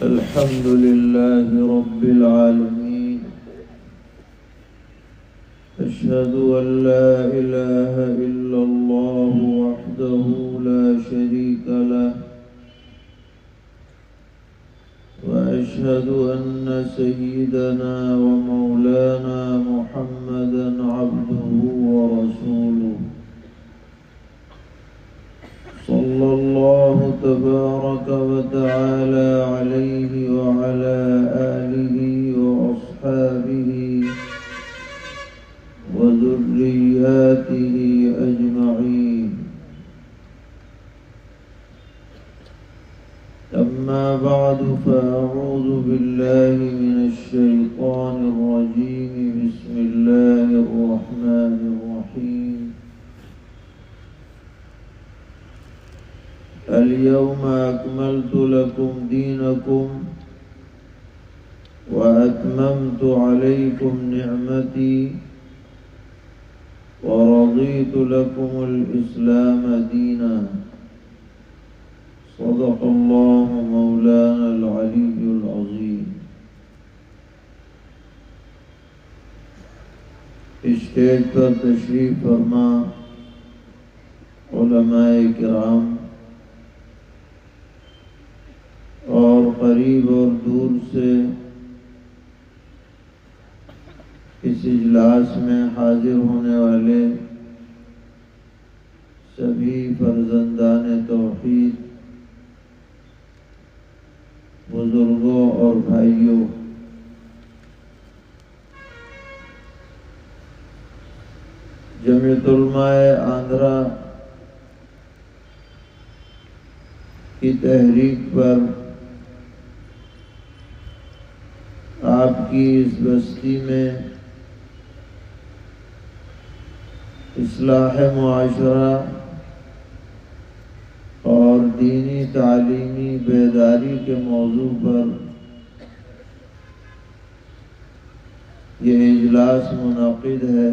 الحمد لله رب العالمين. أشهد أن لا إله إلا الله وحده لا شريك له، وأشهد أن سيدنا ومولانا محمدا عبده ورسوله، صلى الله تبارك وتعالى عليه وعلى آله وأصحابه وذرياته أجمعين. أما بعد فأعوذ بالله من الشيطان الرجيم. بسم الله الرحمن الرحيم. اليوم أكملت لكم دينكم وأتممت عليكم نعمتي ورضيت لكم الإسلام دينا. صدق الله مولانا العلي العظيم. اسٹیج پر تشریف فرما علماء کرام اور قریب اور دور سے اس اجلاس میں حاضر ہونے والے سبھی فرزندان توحید، بزرگوں اور بھائیوں، جمعیت علماء آندھرا کی تحریک پر آپ کی اس بستی میں اصلاح معاشرہ اور دینی تعلیمی بیداری کے موضوع پر یہ اجلاس منعقد ہے،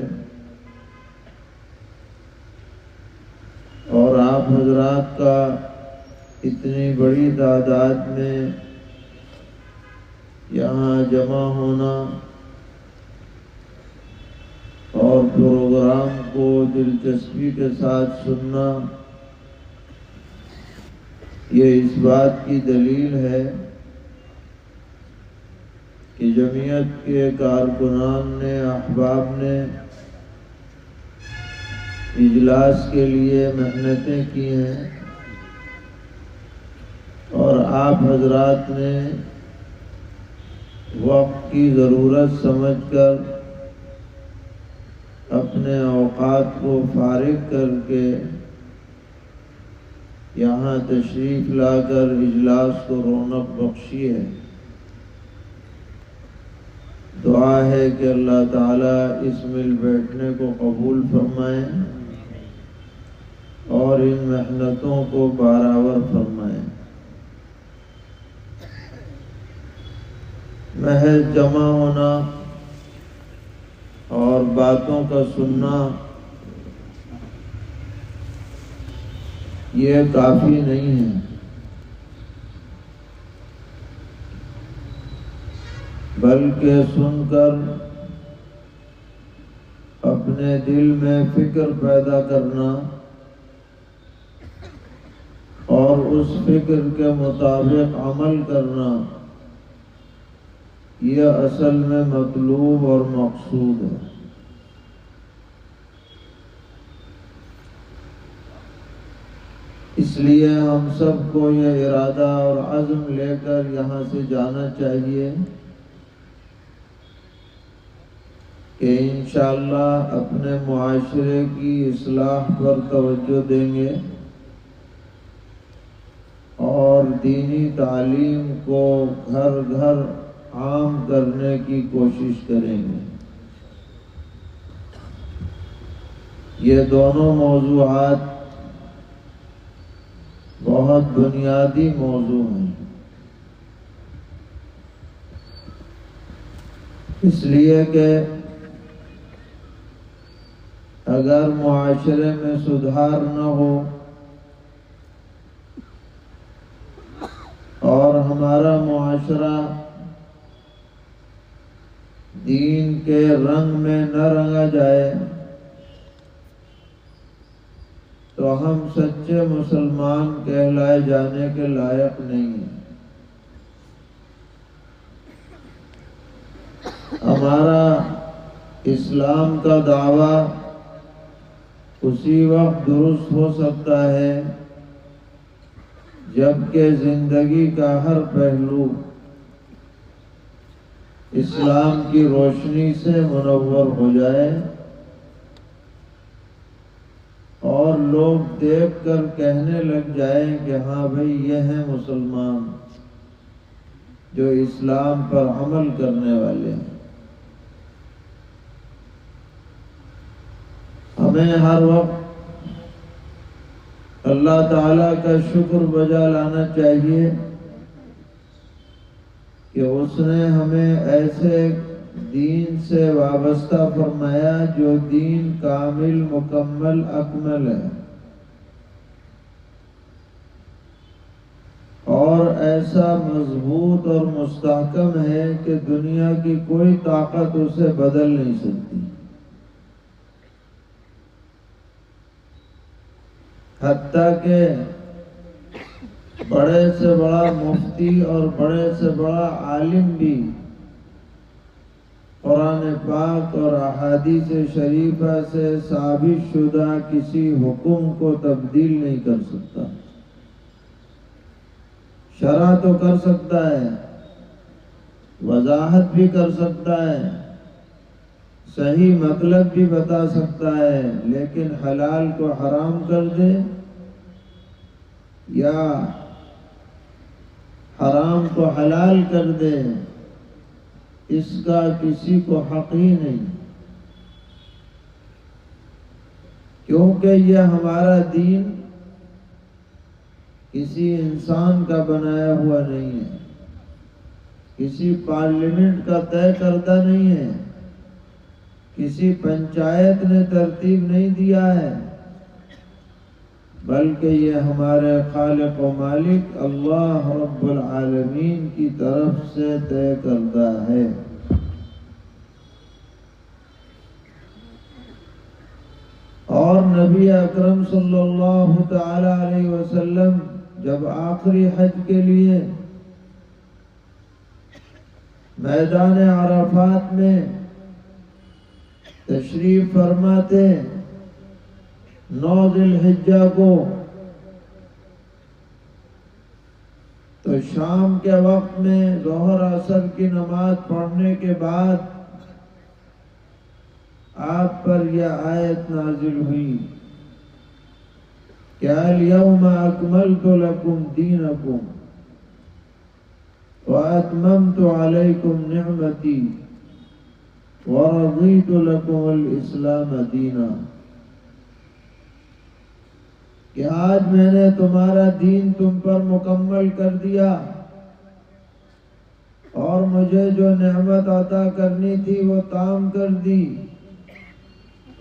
اور آپ حضرات کا اتنی بڑی تعداد میں یہاں جمع ہونا اور پروگرام کو دلچسپی کے ساتھ سننا، یہ اس بات کی دلیل ہے کہ جمعیت کے کارکنان نے، احباب نے اجلاس کے لیے محنتیں کی ہیں، اور آپ حضرات نے وقت کی ضرورت سمجھ کر اپنے اوقات کو فارغ کر کے یہاں تشریف لا کر اجلاس کو رونق بخشی ہے۔ دعا ہے کہ اللہ تعالیٰ اس مل بیٹھنے کو قبول فرمائے اور ان محنتوں کو برابر فرمائے۔ محض جمع ہونا اور باتوں کا سننا یہ کافی نہیں ہے، بلکہ سن کر اپنے دل میں فکر پیدا کرنا اور اس فکر کے مطابق عمل کرنا، یہ اصل میں مطلوب اور مقصود ہے۔ اس لیے ہم سب کو یہ ارادہ اور عزم لے کر یہاں سے جانا چاہیے کہ انشاءاللہ اپنے معاشرے کی اصلاح پر توجہ دیں گے اور دینی تعلیم کو گھر گھر عام کرنے کی کوشش کریں گے۔ یہ دونوں موضوعات بہت بنیادی موضوع ہیں، اس لیے کہ اگر معاشرے میں سدھار نہ ہو اور ہمارا معاشرہ معاشرہ دین کے رنگ میں نہ رنگا جائے تو ہم سچے مسلمان کہلائے جانے کے لائق نہیں ہیں۔ ہمارا اسلام کا دعویٰ اسی وقت درست ہو سکتا ہے جبکہ زندگی کا ہر پہلو اسلام کی روشنی سے منور ہو جائے اور لوگ دیکھ کر کہنے لگ جائیں کہ ہاں بھئی یہ ہیں مسلمان جو اسلام پر عمل کرنے والے ہیں۔ ہمیں ہر وقت اللہ تعالیٰ کا شکر بجا لانا چاہیے کہ اس نے ہمیں ایسے دین سے وابستہ فرمایا جو دین کامل مکمل اکمل ہے، اور ایسا مضبوط اور مستحکم ہے کہ دنیا کی کوئی طاقت اسے بدل نہیں سکتی۔ حتیٰ کہ بڑے سے بڑا مفتی اور بڑے سے بڑا عالم بھی قرآن پاک اور احادیث شریفہ سے ثابت شدہ کسی حکم کو تبدیل نہیں کر سکتا۔ شرح تو کر سکتا ہے، وضاحت بھی کر سکتا ہے، صحیح مطلب بھی بتا سکتا ہے، لیکن حلال کو حرام کر دے یا حرام کو حلال کر دے، اس کا کسی کو حق ہی نہیں، کیونکہ یہ ہمارا دین کسی انسان کا بنایا ہوا نہیں ہے، کسی پارلیمنٹ کا طے کردہ نہیں ہے، کسی پنچایت نے ترتیب نہیں دیا ہے، بلکہ یہ ہمارے خالق و مالک اللہ رب العالمین کی طرف سے طے کردہ ہے۔ اور نبی اکرم صلی اللہ تعالی علیہ وسلم جب آخری حج کے لیے میدان عرفات میں تشریف فرماتے 9 ذی الحجہ کو، تو شام کے وقت میں ظہر عصر کی نماز پڑھنے کے بعد آپ پر یہ آیت نازل ہوئی کہ الیوم اکملت لکم دینکم واتممت علیکم نعمتی وَرَضِيتُ لَكُمُ الْإِسْلَامَ دِينًا، کہ آج میں نے تمہارا دین تم پر مکمل کر دیا اور مجھے جو نعمت عطا کرنی تھی وہ تام کر دی،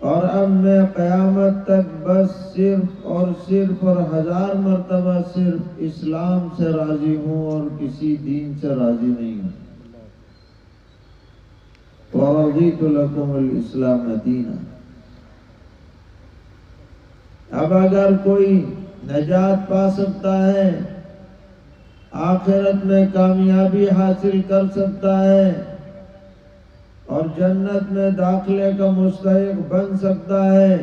اور اب میں قیامت تک بس صرف اور 1000 مرتبہ صرف اسلام سے راضی ہوں اور کسی دین سے راضی نہیں ہوں۔ وَرَضِيتُ لَكُمُ الْإِسْلَامَ دِينًا۔ اب اگر کوئی نجات پا سکتا ہے، آخرت میں کامیابی حاصل کر سکتا ہے اور جنت میں داخلے کا مستحق بن سکتا ہے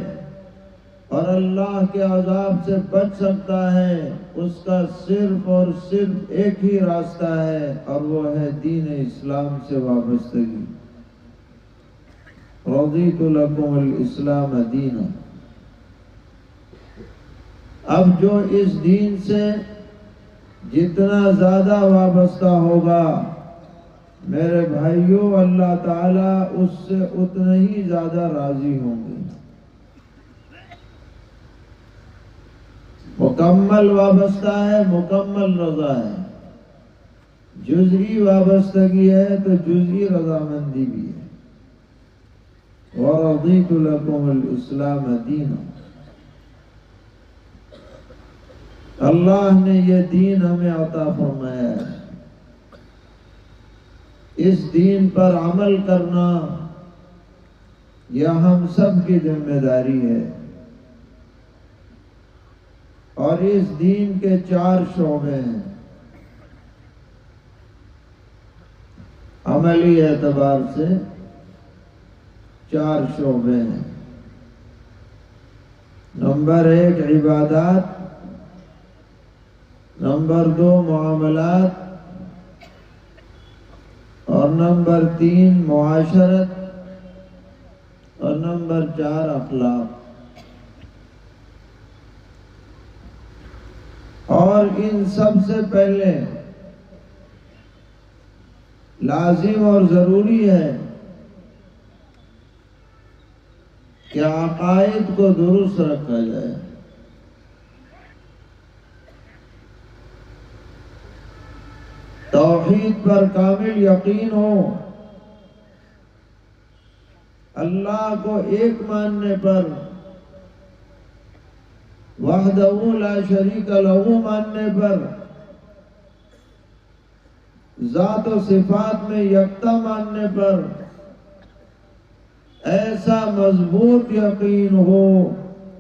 اور اللہ کے عذاب سے بچ سکتا ہے، اس کا صرف اور صرف ایک ہی راستہ ہے، اور وہ ہے دین اسلام سے وابستگی۔ رضیت لکم الاسلام دینا۔ اب جو اس دین سے جتنا زیادہ وابستہ ہوگا میرے بھائیوں، اللہ تعالیٰ اس سے اتنا ہی زیادہ راضی ہوں گے۔ مکمل وابستہ ہے، مکمل رضا ہے، جزئی وابستگی ہے تو جزئی رضامندی بھی ہے۔ وَرَضِيتُ لَكُمُ الْإِسْلَامَ دِينًا۔ اللہ نے یہ دین ہمیں عطا فرمایا ہے، اس دین پر عمل کرنا یہ ہم سب کی ذمہ داری ہے، اور اس دین کے 4 شعبے ہیں عملی اعتبار سے، 4 شعبے ہیں۔ نمبر 1 عبادات، نمبر 2 معاملات، اور نمبر 3 معاشرت، اور نمبر 4 اخلاق۔ اور ان سب سے پہلے لازم اور ضروری ہے کہ عقائد کو درست رکھا جائے۔ توحید پر کامل یقین ہو، اللہ کو ایک ماننے پر، وحدہ لا شریک لہ ماننے پر، ذات و صفات میں یکتا ماننے پر ایسا مضبوط یقین ہو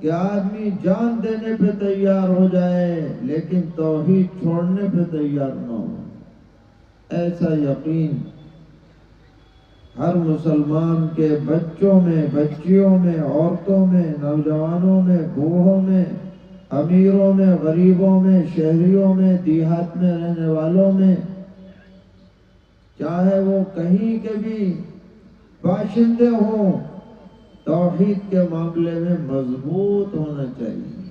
کہ آدمی جان دینے پہ تیار ہو جائے لیکن توحید چھوڑنے پہ تیار نہ ہو۔ ایسا یقین ہر مسلمان کے بچوں میں، بچیوں میں، عورتوں میں، نوجوانوں میں، بوڑھوں میں، امیروں میں، غریبوں میں، شہریوں میں، دیہات میں رہنے والوں میں، چاہے وہ کہیں کے بھی باشندے ہوں، توحید کے معاملے میں مضبوط ہونا چاہیے۔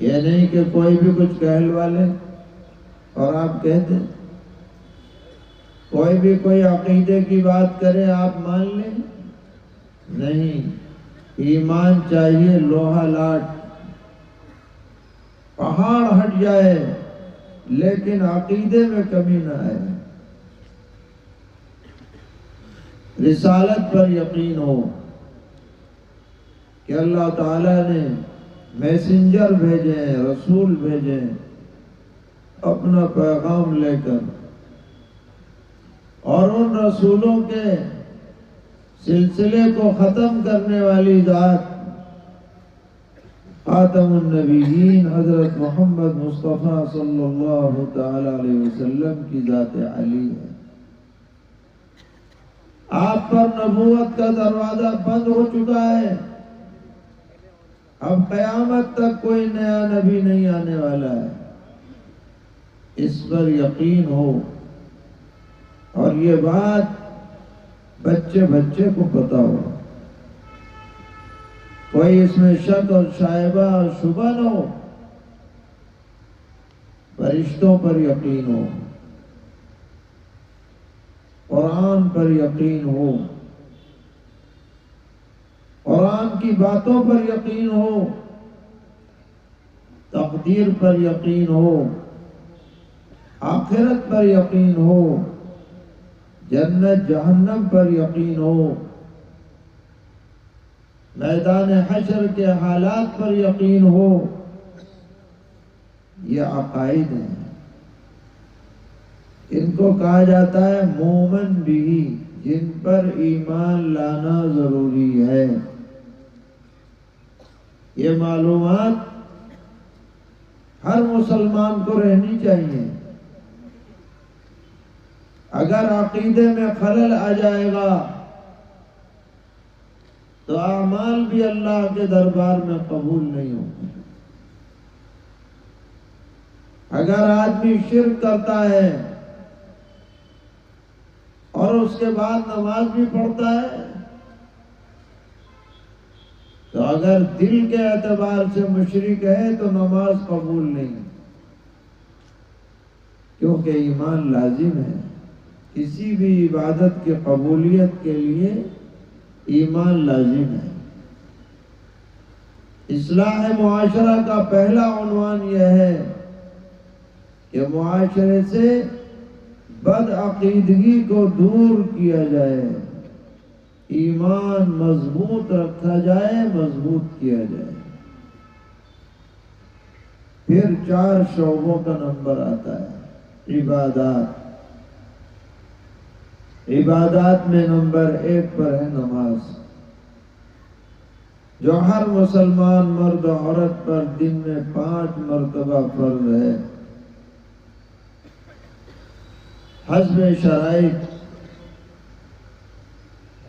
یہ نہیں کہ کوئی بھی کچھ کہلوا لے اور آپ کہتے، کوئی بھی کوئی عقیدے کی بات کرے آپ مان لیں، نہیں، ایمان چاہیے لوہا لاٹ، پہاڑ ہٹ جائے لیکن عقیدے میں کمی نہ آئے۔ رسالت پر یقین ہو کہ اللہ تعالیٰ نے میسنجر بھیجے ہیں، رسول بھیجے ہیں اپنا پیغام لے کر، اور ان رسولوں کے سلسلے کو ختم کرنے والی ذات خاتم النبیین حضرت محمد مصطفیٰ صلی اللہ تعالی علیہ وسلم کی ذات علی ہے۔ آپ پر نبوت کا دروازہ بند ہو چکا ہے، اب قیامت تک کوئی نیا نبی نہیں آنے والا ہے، اس پر یقین ہو، اور یہ بات بچے بچے کو پتا ہو، کوئی اس میں شک اور شائبہ اور شبہ نہ ہو۔ فرشتوں پر یقین ہو، قرآن پر یقین ہو، قرآن کی باتوں پر یقین ہو، تقدیر پر یقین ہو، آخرت پر یقین ہو، جنت جہنم پر یقین ہو، میدان حشر کے حالات پر یقین ہو۔ یہ عقائد ہیں، ان کو کہا جاتا ہے مومن بھی، جن پر ایمان لانا ضروری ہے۔ یہ معلومات ہر مسلمان کو رہنی چاہیے۔ اگر عقیدے میں خلل آ جائے گا تو اعمال بھی اللہ کے دربار میں قبول نہیں ہوں۔ اگر آدمی شرک کرتا ہے اور اس کے بعد نماز بھی پڑھتا ہے تو اگر دل کے اعتبار سے مشرک ہے تو نماز قبول نہیں، کیونکہ ایمان لازم ہے۔ کسی بھی عبادت کی قبولیت کے لیے ایمان لازم ہے۔ اصلاح معاشرہ کا پہلا عنوان یہ ہے کہ معاشرے سے بد عقیدگی کو دور کیا جائے، ایمان مضبوط رکھا جائے، مضبوط کیا جائے۔ پھر 4 شعبوں کا نمبر آتا ہے، عبادات۔ عبادات میں نمبر 1 پر ہے نماز، جو ہر مسلمان مرد و عورت پر دن میں 5 مرتبہ فرض ہے، حسب شرائط،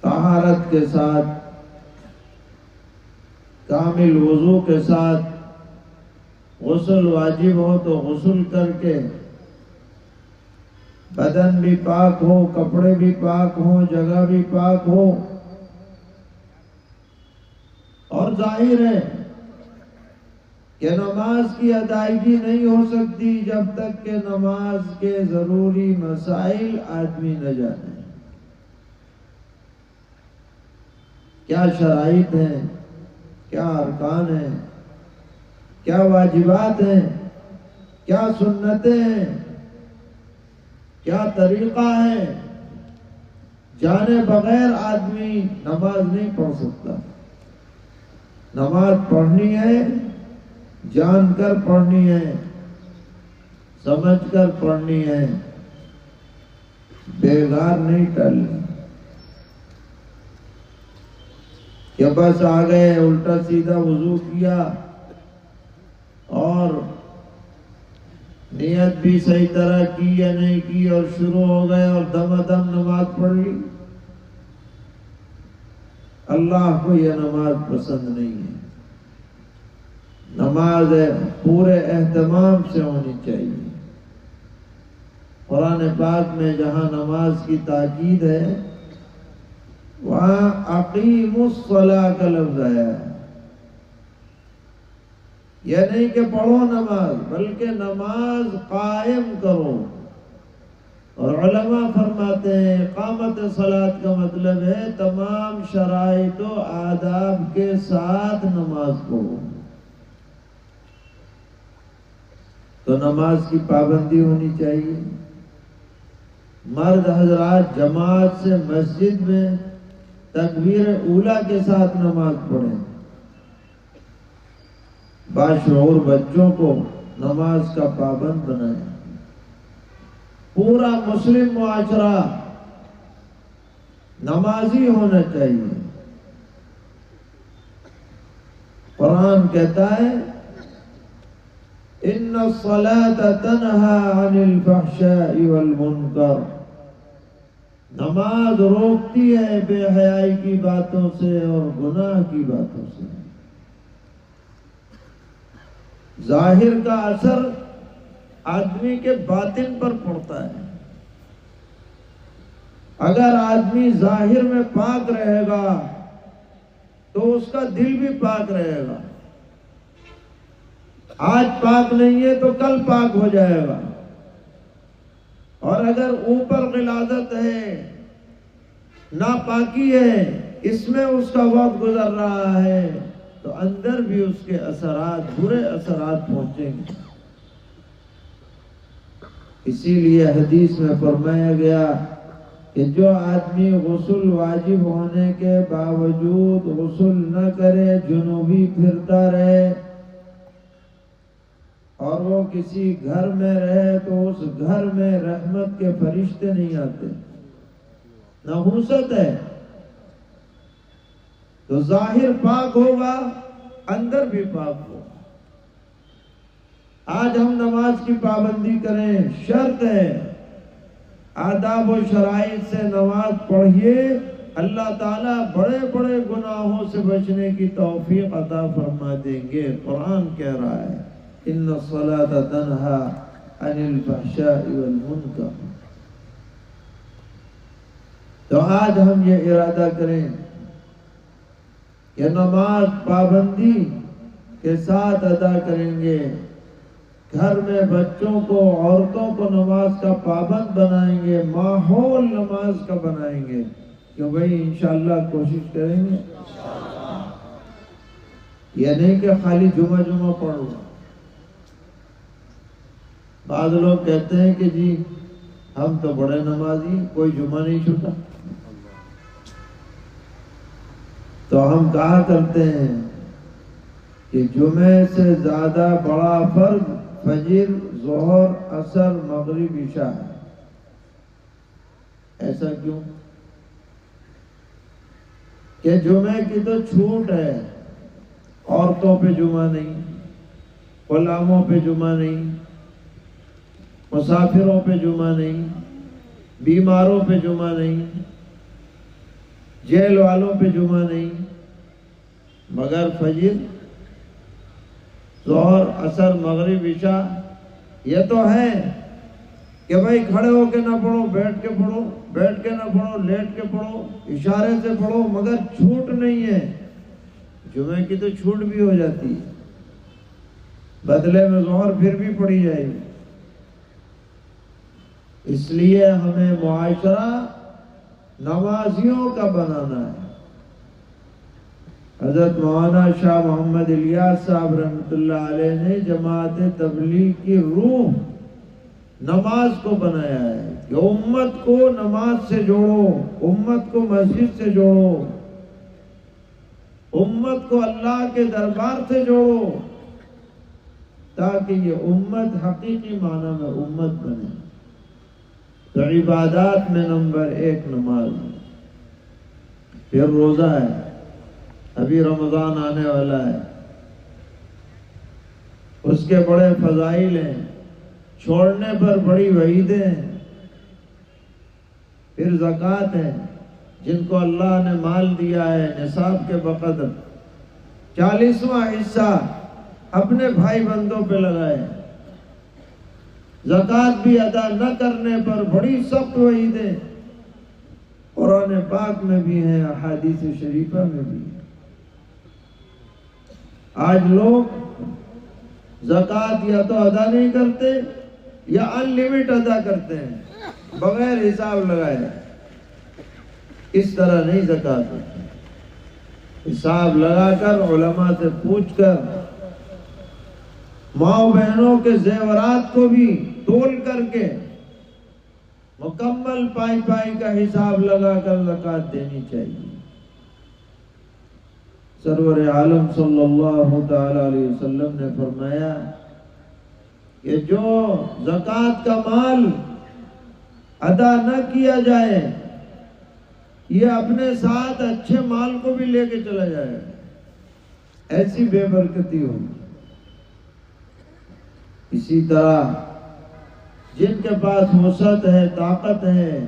طہارت کے ساتھ، کامل وضو کے ساتھ۔ غسل واجب ہو تو غسل کر کے، بدن بھی پاک ہو، کپڑے بھی پاک ہوں، جگہ بھی پاک ہو۔ اور ظاہر ہے کہ نماز کی ادائیگی نہیں ہو سکتی جب تک کہ نماز کے ضروری مسائل آدمی نہ جانے۔ کیا شرائط ہیں، کیا ارکان ہیں، کیا واجبات ہیں، کیا سنتیں ہیں، کیا طریقہ ہے، جانے بغیر آدمی نماز نہیں پڑھ سکتا۔ نماز پڑھنی ہے، جان کر پڑھنی ہے، سمجھ کر پڑھنی ہے، بیگار نہیں ٹلنی کہ بس آ گئے، الٹا سیدھا وضو کیا اور نیت بھی صحیح طرح کی یا نہیں کی اور شروع ہو گئے اور دم دم نماز پڑھ لی۔ اللہ کو یہ نماز پسند نہیں ہے۔ نماز پورے اہتمام سے ہونی چاہیے۔ قرآن پاک میں جہاں نماز کی تاکید ہے وہاں اقیموا الصلاۃ کا لفظ آیا ہے۔ یہ نہیں کہ پڑھو نماز، بلکہ نماز قائم کرو۔ اور علماء فرماتے ہیں اقامت صلاۃ کا مطلب ہے تمام شرائط و آداب کے ساتھ نماز پڑھو۔ تو نماز کی پابندی ہونی چاہیے۔ مرد حضرات جماعت سے مسجد میں تکبیر اولیٰ کے ساتھ نماز پڑھیں۔ باشعور بچوں کو نماز کا پابند بنائیں۔ پورا مسلم معاشرہ نمازی ہونا چاہیے۔ قرآن کہتا ہے ان الصلاۃ تنہی عن الفحشاء والمنکر، نماز روکتی ہے بے حیائی کی باتوں سے اور گناہ کی باتوں سے۔ ظاہر کا اثر آدمی کے باطن پر پڑتا ہے۔ اگر آدمی ظاہر میں پاک رہے گا تو اس کا دل بھی پاک رہے گا۔ آج پاک نہیں ہے تو کل پاک ہو جائے گا۔ اور اگر اوپر غلاظت ہے، ناپاکی ہے، اس میں اس کا وقت گزر رہا ہے تو اندر بھی اس کے اثرات، برے اثرات پہنچیں گے۔ اسی لیے حدیث میں فرمایا گیا کہ جو آدمی غسل واجب ہونے کے باوجود غسل نہ کرے، جنوبی پھرتا رہے اور وہ کسی گھر میں رہے تو اس گھر میں رحمت کے فرشتے نہیں آتے، نحوست ہے۔ تو ظاہر پاک ہوگا، اندر بھی پاک ہوگا۔ آج ہم نماز کی پابندی کریں، شرط ہے، آداب و شرائط سے نماز پڑھیے، اللہ تعالیٰ بڑے بڑے گناہوں سے بچنے کی توفیق عطا فرما دیں گے۔ قرآن کہہ رہا ہے ان الصلاۃ تنہی عن الفحشاء والمنکر۔ تو آج ہم یہ ارادہ کریں کہ نماز پابندی کے ساتھ ادا کریں گے، گھر میں بچوں کو، عورتوں کو نماز کا پابند بنائیں گے، ماحول نماز کا بنائیں گے کہ بھئی انشاءاللہ کوشش کریں گے۔ یہ نہیں کہ خالی جمعہ پڑھو۔ بعض لوگ کہتے ہیں کہ جی ہم تو بڑے نمازی، کوئی جمعہ نہیں چھوٹا۔ تو ہم کہا کرتے ہیں کہ جمعے سے زیادہ بڑا فرض فجر، ظہر، عصر، مغرب، عشاء ہے۔ ایسا کیوں کہ جمعے کی تو چھوٹ ہے، عورتوں پہ جمعہ نہیں، غلاموں پہ جمعہ نہیں، مسافروں پہ جمعہ نہیں، بیماروں پہ جمعہ نہیں، جیل والوں پہ جمعہ نہیں، مگر فجر، ظہر، عصر، مغرب، عشاء یہ تو ہے کہ بھائی کھڑے ہو کے نہ پڑھو، بیٹھ کے پڑھو، بیٹھ کے نہ پڑھو، لیٹ کے پڑھو، اشارے سے پڑھو، مگر چھوٹ نہیں ہے۔ جمعے کی تو چھوٹ بھی ہو جاتی ہے، بدلے میں ظہر پھر بھی پڑھی جائے گی۔ اس لیے ہمیں معاشرہ نمازیوں کا بنانا ہے۔ حضرت مولانا شاہ محمد الیاس صاحب رحمۃ اللہ علیہ نے جماعت تبلیغ کی روح نماز کو بنایا ہے کہ امت کو نماز سے جوڑو، امت کو مسجد سے جوڑو، امت کو اللہ کے دربار سے جوڑو، تاکہ یہ امت حقیقی معنی میں امت بنے۔ تو عبادات میں نمبر 1 نماز، پھر روزہ ہے، ابھی رمضان آنے والا ہے، اس کے بڑے فضائل ہیں، چھوڑنے پر بڑی وعیدیں ہیں۔ پھر زکوٰۃ ہے، جن کو اللہ نے مال دیا ہے نصاب کے بقدر 40واں حصہ اپنے بھائی بندوں پہ لگائے۔ زکوٰۃ بھی ادا نہ کرنے پر بڑی سخت وعیدیں قرآن پاک میں بھی ہیں، احادیث شریفہ میں بھی ہیں۔ آج لوگ زکوٰۃ یا تو ادا نہیں کرتے یا ان لمٹ ادا کرتے ہیں بغیر حساب لگائے۔ اس طرح نہیں زکوٰۃ ہوتی، حساب لگا کر، علماء سے پوچھ کر، ماؤں بہنوں کے زیورات کو بھی تول کر کے مکمل پائی پائی کا حساب لگا کر زکوٰۃ دینی چاہیے۔ سرور عالم صلی اللہ تعالی علیہ وسلم نے فرمایا کہ جو زکوٰۃ کا مال ادا نہ کیا جائے یہ اپنے ساتھ اچھے مال کو بھی لے کے چلا جائے، ایسی بے برکتی ہوگی۔ اسی طرح جن کے پاس وسعت ہے، طاقت ہے،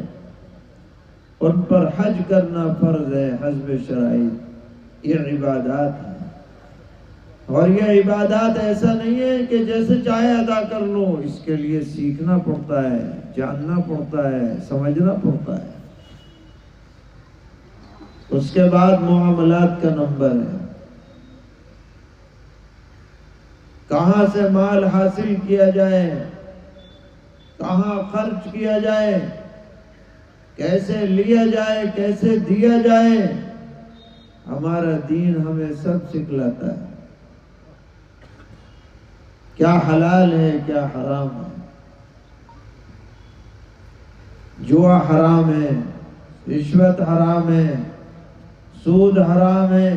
ان پر حج کرنا فرض ہے حسب شرائط۔ یہ عبادات ہیں، اور یہ عبادات ایسا نہیں ہے کہ جیسے چاہے ادا کر لو، اس کے لیے سیکھنا پڑتا ہے، جاننا پڑتا ہے، سمجھنا پڑتا ہے۔ اس کے بعد معاملات کا نمبر ہے، کہاں سے مال حاصل کیا جائے، کہاں خرچ کیا جائے، کیسے لیا جائے، کیسے دیا جائے، ہمارا دین ہمیں سب سکھلاتا ہے۔ کیا حلال ہے، کیا حرام ہے، جوا حرام ہے، رشوت حرام ہے، سود حرام ہے،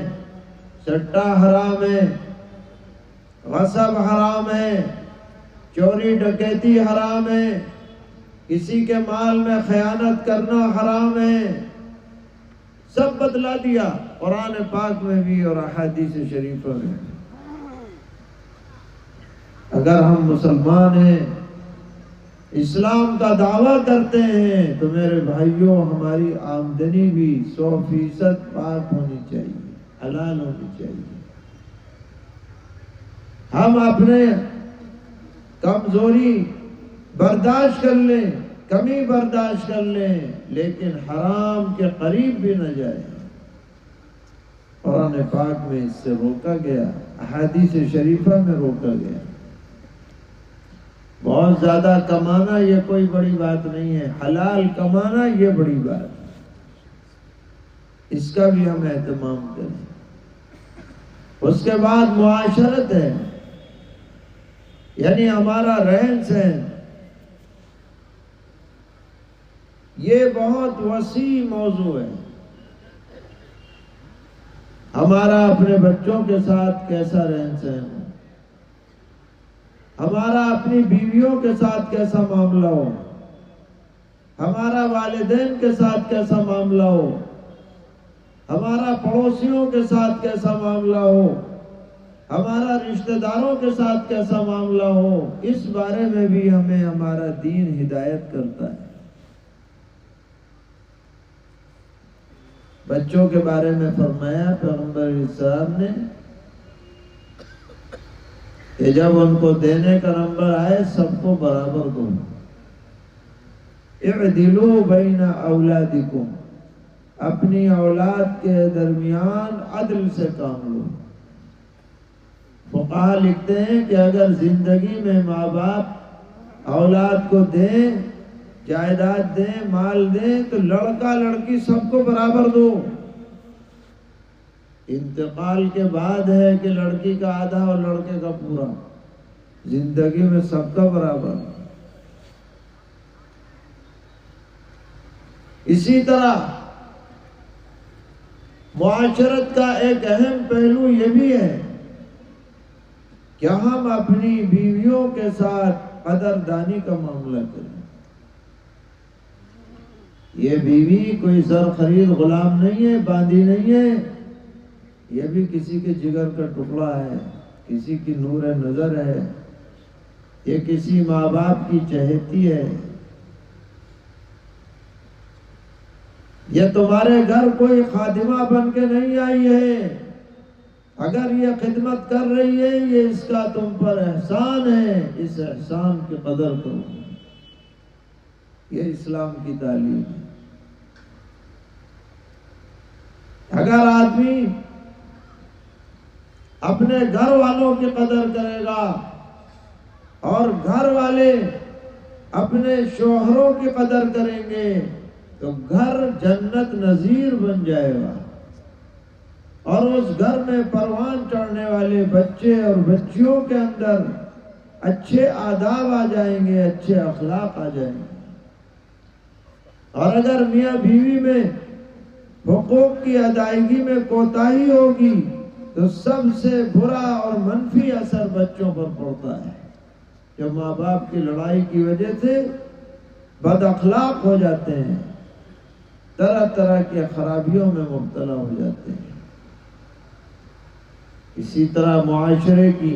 سٹا حرام ہے، غصب حرام ہے، چوری ڈکیتی حرام ہے، کسی کے مال میں خیانت کرنا حرام ہے، سب بتلا دیا قرآن پاک میں بھی اور احادیث شریفہ میں۔ اگر ہم مسلمان ہیں، اسلام کا دعویٰ کرتے ہیں، تو میرے بھائیوں ہماری آمدنی بھی 100% پاک ہونی چاہیے، حلال ہونی چاہیے۔ ہم اپنے کمزوری برداشت کر لیں، کمی برداشت کر لیں، لیکن حرام کے قریب بھی نہ جائیں۔ قرآن پاک میں اس سے روکا گیا، احادیث شریفہ میں روکا گیا۔ بہت زیادہ کمانا یہ کوئی بڑی بات نہیں ہے، حلال کمانا یہ بڑی بات ہے، اس کا بھی ہم اہتمام کریں۔ اس کے بعد معاشرت ہے، یعنی ہمارا رہن سہن، یہ بہت وسیع موضوع ہے۔ ہمارا اپنے بچوں کے ساتھ کیسا رہن سہن ہو، ہمارا اپنی بیویوں کے ساتھ کیسا معاملہ ہو، ہمارا والدین کے ساتھ کیسا معاملہ ہو، ہمارا پڑوسیوں کے ساتھ کیسا معاملہ ہو، ہمارا رشتہ داروں کے ساتھ کیسا معاملہ ہو، اس بارے میں بھی ہمیں ہمارا دین ہدایت کرتا ہے۔ بچوں کے بارے میں فرمایا پیغمبر اسلام نے کہ جب ان کو دینے کا نمبر آئے سب کو برابر دو، اعدلوا بین اولادکم، اپنی اولاد کے درمیان عدل سے کام لو۔ فقہا لکھتے ہیں کہ اگر زندگی میں ماں باپ اولاد کو دیں، جائیداد دیں، مال دیں، تو لڑکا لڑکی سب کو برابر دو۔ انتقال کے بعد ہے کہ لڑکی کا آدھا اور لڑکے کا پورا، زندگی میں سب کا برابر۔ اسی طرح معاشرت کا ایک اہم پہلو یہ بھی ہے کہ ہم اپنی بیویوں کے ساتھ قدردانی کا معاملہ کریں۔ یہ بیوی کوئی زر خرید غلام نہیں ہے، باندھی نہیں ہے، یہ بھی کسی کے جگر کا ٹکڑا ہے، کسی کی نور نظر ہے، یہ کسی ماں باپ کی چہیتی ہے۔ یہ تمہارے گھر کوئی خادمہ بن کے نہیں آئی ہے، اگر یہ خدمت کر رہی ہے یہ اس کا تم پر احسان ہے، اس احسان کی قدر کرو۔ یہ اسلام کی تعلیم ہے۔ اگر آدمی اپنے گھر والوں کی قدر کرے گا اور گھر والے اپنے شوہروں کی قدر کریں گے تو گھر جنت نظیر بن جائے گا، اور اس گھر میں پروان چڑھنے والے بچے اور بچیوں کے اندر اچھے آداب آ جائیں گے، اچھے اخلاق آ جائیں گے۔ اور اگر میاں بیوی میں حقوق کی ادائیگی میں کوتاہی ہوگی تو سب سے برا اور منفی اثر بچوں پر پڑتا ہے، جو ماں باپ کی لڑائی کی وجہ سے بد اخلاق ہو جاتے ہیں، طرح طرح کی خرابیوں میں مبتلا ہو جاتے ہیں۔ اسی طرح معاشرے کی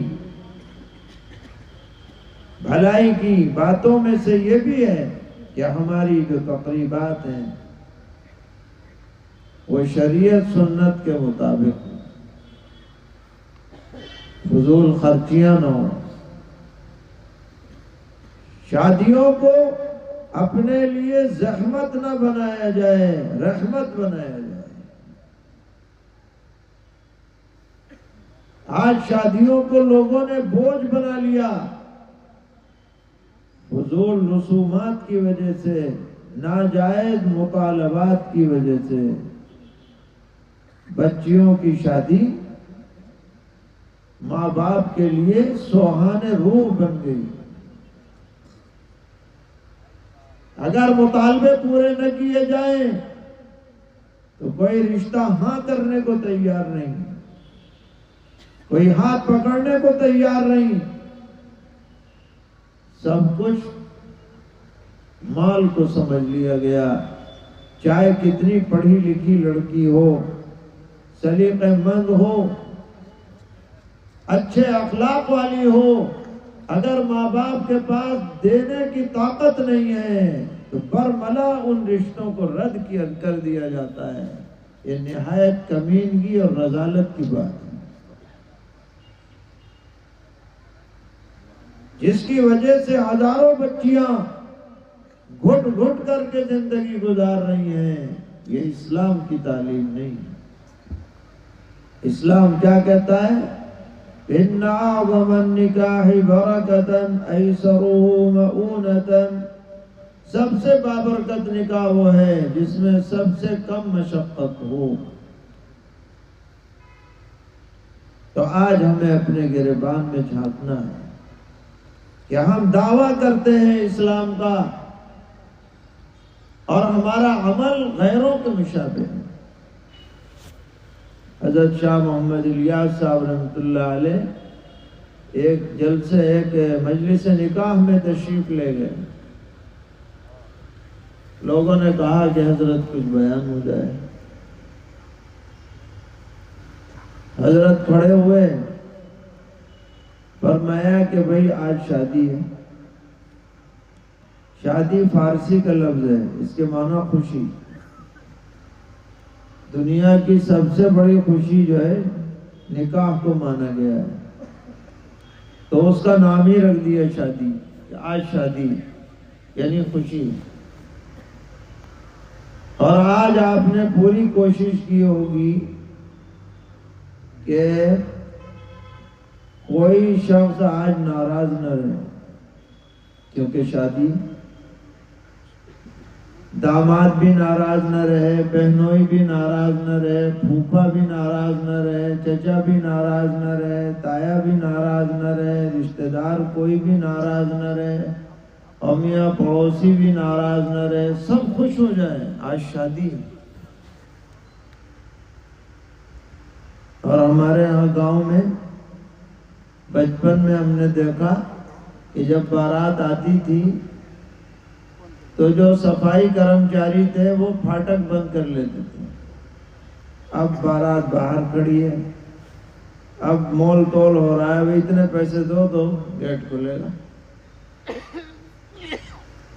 بھلائی کی باتوں میں سے یہ بھی ہے کہ ہماری جو تقریبات ہیں وہ شریعت سنت کے مطابق ہوں، فضول خرچیاں نہ ہوں، شادیوں کو اپنے لیے زحمت نہ بنایا جائے، رحمت بنایا جائے۔ آج شادیوں کو لوگوں نے بوجھ بنا لیا، فضول رسومات کی وجہ سے، ناجائز مطالبات کی وجہ سے بچیوں کی شادی ماں باپ کے لیے سوہانے روح بن گئی۔ اگر مطالبے پورے نہ کیے جائیں تو کوئی رشتہ ہاں کرنے کو تیار نہیں، کوئی ہاتھ پکڑنے کو تیار نہیں، سب کچھ مال کو سمجھ لیا گیا۔ چاہے کتنی پڑھی لکھی لڑکی ہو، سلیقہ مند ہو، اچھے اخلاق والی ہو، اگر ماں باپ کے پاس دینے کی طاقت نہیں ہے تو برملا ان رشتوں کو رد کر دیا جاتا ہے۔ یہ نہایت کمینگی اور رذالت کی بات ہے، جس کی وجہ سے ہزاروں بچیاں گھٹ گھٹ کر کے زندگی گزار رہی ہیں۔ یہ اسلام کی تعلیم نہیں۔ اسلام کیا کہتا ہے؟ ان اعظم النکاح برکۃ ایسرہ مؤونۃ، سب سے بابرکت نکاح وہ ہے جس میں سب سے کم مشقت ہو۔ تو آج ہمیں اپنے گریبان میں جھانکنا ہے کہ ہم دعویٰ کرتے ہیں اسلام کا اور ہمارا عمل غیروں کے مشابہ ہے۔ حضرت شاہ محمد الیاس صاحب رحمۃ اللہ علیہ ایک جلسے، ایک مجلس نکاح میں تشریف لے گئے، لوگوں نے کہا کہ حضرت کچھ بیان ہو جائے. حضرت کھڑے ہوئے، فرمایا کہ بھئی آج شادی ہے. شادی فارسی کا لفظ ہے، اس کے معنی خوشی. دنیا کی سب سے بڑی خوشی جو ہے نکاح کو مانا گیا ہے، تو اس کا نام ہی رکھ دیا شادی، کہ آج شادی یعنی خوشی. اور آج آپ نے پوری کوشش کی ہوگی کہ کوئی شخص آج ناراض نہ رہے، کیونکہ شادی. داماد بھی ناراض نہ رہے، بہنوئی بھی ناراض نہ رہے، پھوپھا بھی ناراض نہ رہے، چچا بھی ناراض نہ رہے، تایا بھی ناراض نہ رہے، رشتہ دار کوئی بھی ناراض نہ رہے، اور میاں پڑوسی بھی ناراض نہ رہے، سب خوش ہو جائیں. آج شادی. اور ہمارے یہاں گاؤں میں بچپن میں ہم نے دیکھا کہ جب بارات آتی تھی تو جو صفائی کرمچاری تھے وہ پھاٹک بند کر لیتے تھے. اب بارات باہر کھڑی ہے، اب مول تول ہو رہا ہے، اتنے پیسے دو تو گیٹ کھلے گا.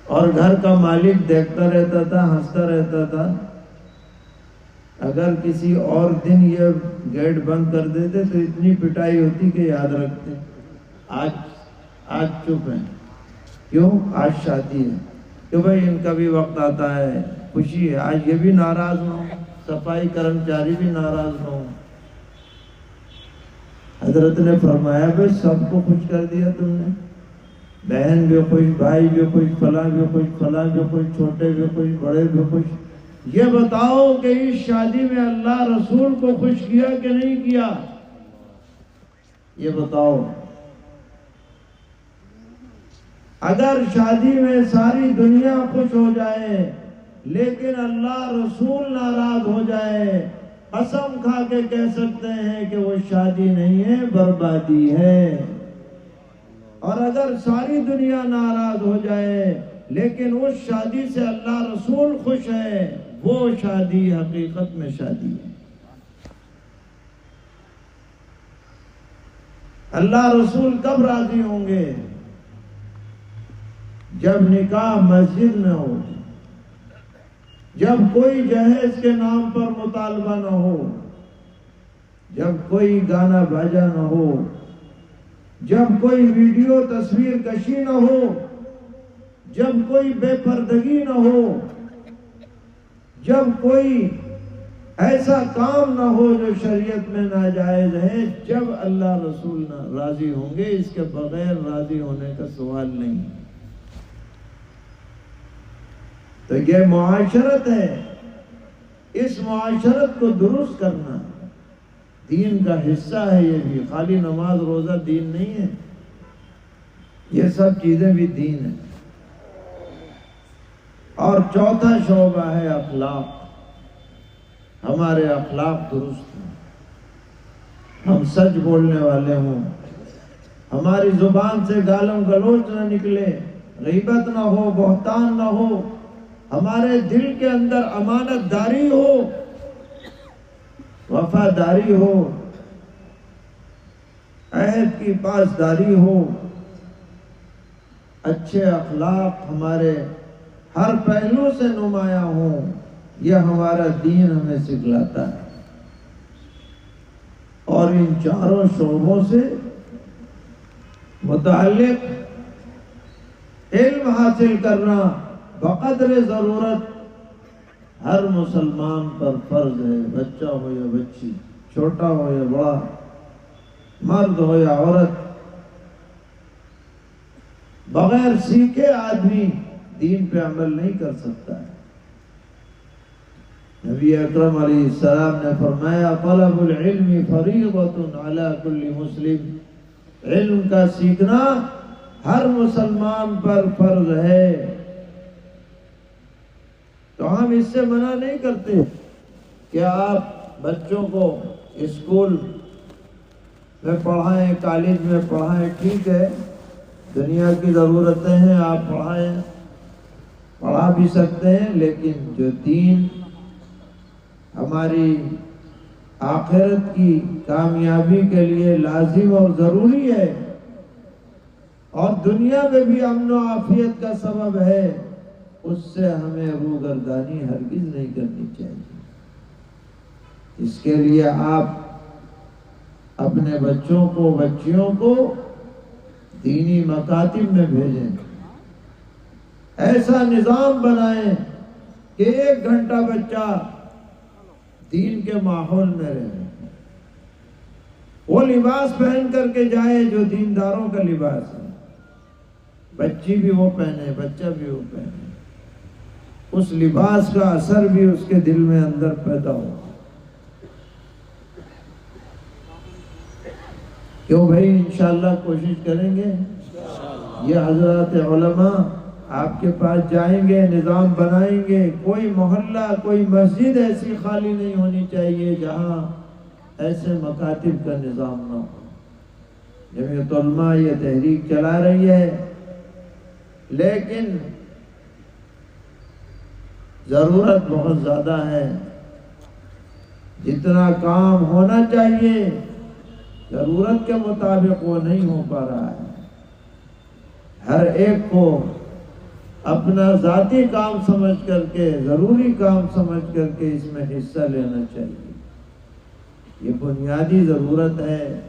اور گھر کا مالک دیکھتا رہتا تھا، ہنستا رہتا تھا. اگر کسی اور دن یہ گیٹ بند کر دیتے تو اتنی پٹائی ہوتی کہ یاد رکھتے. آج چپ ہیں. کیوں؟ آج شادی ہے، کہ بھئی ان کا بھی وقت آتا ہے، خوشی ہے. آج یہ بھی ناراض نہ ہو، صفائی کرمچاری بھی ناراض نہ ہو. حضرت نے فرمایا بھئی سب کو خوش کر دیا تم نے. بہن بھی خوش، بھائی بھی خوش، فلاں بھی خوش، فلاں بھی خوش، چھوٹے بھی خوش، بڑے بھی خوش. یہ بتاؤ کہ اس شادی میں اللہ رسول کو خوش کیا کہ نہیں کیا؟ یہ بتاؤ. اگر شادی میں ساری دنیا خوش ہو جائے لیکن اللہ رسول ناراض ہو جائے، قسم کھا کے کہہ سکتے ہیں کہ وہ شادی نہیں ہے، بربادی ہے. اور اگر ساری دنیا ناراض ہو جائے لیکن اس شادی سے اللہ رسول خوش ہے، وہ شادی حقیقت میں شادی ہے. اللہ رسول کب راضی ہوں گے؟ جب نکاح مسجد میں ہو، جب کوئی جہیز کے نام پر مطالبہ نہ ہو، جب کوئی گانا باجا نہ ہو، جب کوئی ویڈیو تصویر کشی نہ ہو، جب کوئی بے پردگی نہ ہو، جب کوئی ایسا کام نہ ہو جو شریعت میں ناجائز ہے، جب اللہ رسول راضی ہوں گے. اس کے بغیر راضی ہونے کا سوال نہیں. تو یہ معاشرت ہے، اس معاشرت کو درست کرنا دین کا حصہ ہے. یہ بھی خالی نماز روزہ دین نہیں ہے، یہ سب چیزیں بھی دین ہیں. اور چوتھا شعبہ ہے اخلاق. ہمارے اخلاق درست ہیں، ہم سچ بولنے والے ہوں، ہماری زبان سے گالم گلوچ نہ نکلے، غیبت نہ ہو، بہتان نہ ہو، ہمارے دل کے اندر امانت داری ہو، وفاداری ہو، عہد کی پاسداری ہو. اچھے اخلاق ہمارے ہر پہلو سے نمایاں ہوں. یہ ہمارا دین ہمیں سکھلاتا ہے. اور ان چاروں شعبوں سے متعلق علم حاصل کرنا بقدر ضرورت ہر مسلمان پر فرض ہے. بچہ ہو یا بچی، چھوٹا ہو یا بڑا، مرد ہو یا عورت. بغیر سیکھے آدمی دین پہ عمل نہیں کر سکتا ہے. نبی اکرم علیہ السلام نے فرمایا طلب العلم فریضۃ علی کل مسلم. علم کا سیکھنا ہر مسلمان پر فرض ہے. تو ہم اس سے منع نہیں کرتے کہ آپ بچوں کو اسکول میں پڑھائیں، کالج میں پڑھائیں، ٹھیک ہے، دنیا کی ضرورتیں ہیں، آپ پڑھائیں. پڑھا بھی سکتے ہیں، لیکن جو دین ہماری آخرت کی کامیابی کے لیے لازم اور ضروری ہے اور دنیا میں بھی امن و عافیت کا سبب ہے، اس سے ہمیں روگردانی ہرگز نہیں کرنی چاہیے۔ اس کے لیے آپ اپنے بچوں کو بچیوں کو دینی مکاتب میں بھیجیں، ایسا نظام بنائیں کہ 1 گھنٹہ بچہ دین کے ماحول میں رہے، وہ لباس پہن کر کے جائے جو دینداروں کا لباس ہے، بچی بھی وہ پہنے، بچہ بھی وہ پہنے، اس لباس کا اثر بھی اس کے دل میں اندر پیدا ہو۔ کیوں بھائی، انشاءاللہ کوشش کریں گے۔ یہ حضرات علماء آپ کے پاس جائیں گے، نظام بنائیں گے، کوئی محلہ کوئی مسجد ایسی خالی نہیں ہونی چاہیے جہاں ایسے مکاتب کا نظام نہ ہو۔ جمعیت علماء یہ تحریک چلا رہی ہے، لیکن ضرورت بہت زیادہ ہے۔ جتنا کام ہونا چاہیے ضرورت کے مطابق وہ نہیں ہو پا رہا ہے۔ ہر ایک کو اپنا ذاتی کام سمجھ کر کے، ضروری کام سمجھ کر کے اس میں حصہ لینا چاہیے۔ یہ بنیادی ضرورت ہے۔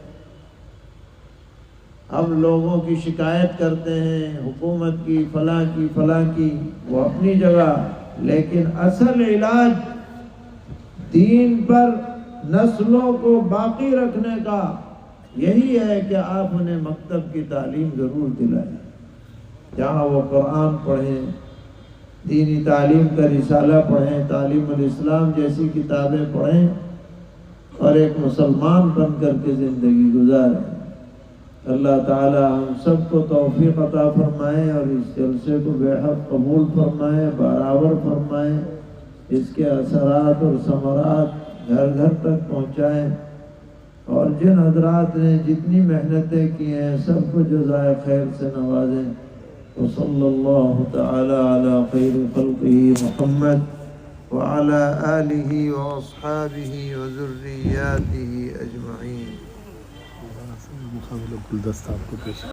ہم لوگوں کی شکایت کرتے ہیں حکومت کی، فلاں کی، وہ اپنی جگہ، لیکن اصل علاج دین پر نسلوں کو باقی رکھنے کا یہی ہے کہ آپ انہیں مکتب کی تعلیم ضرور دلائیں، جہاں وہ قرآن پڑھیں، دینی تعلیم کا رسالہ پڑھیں، تعلیم الاسلام جیسی کتابیں پڑھیں اور ایک مسلمان بن کر کے زندگی گزاریں۔ اللہ تعالی ہم سب کو توفیق عطا فرمائے اور اس جلسے کو بے حد قبول فرمائے، برابر فرمائے، اس کے اثرات اور ثمرات گھر گھر تک پہنچائیں، اور جن حضرات نے جتنی محنتیں کی ہیں سب کو جزائے خیر سے نوازیں۔ وصلی اللہ تعالی علی خیر خلقہ محمد وعلی آلہ واصحابہ وذریاتہ اجمعین۔ مقابلہ گلدستہ آپ کو پیش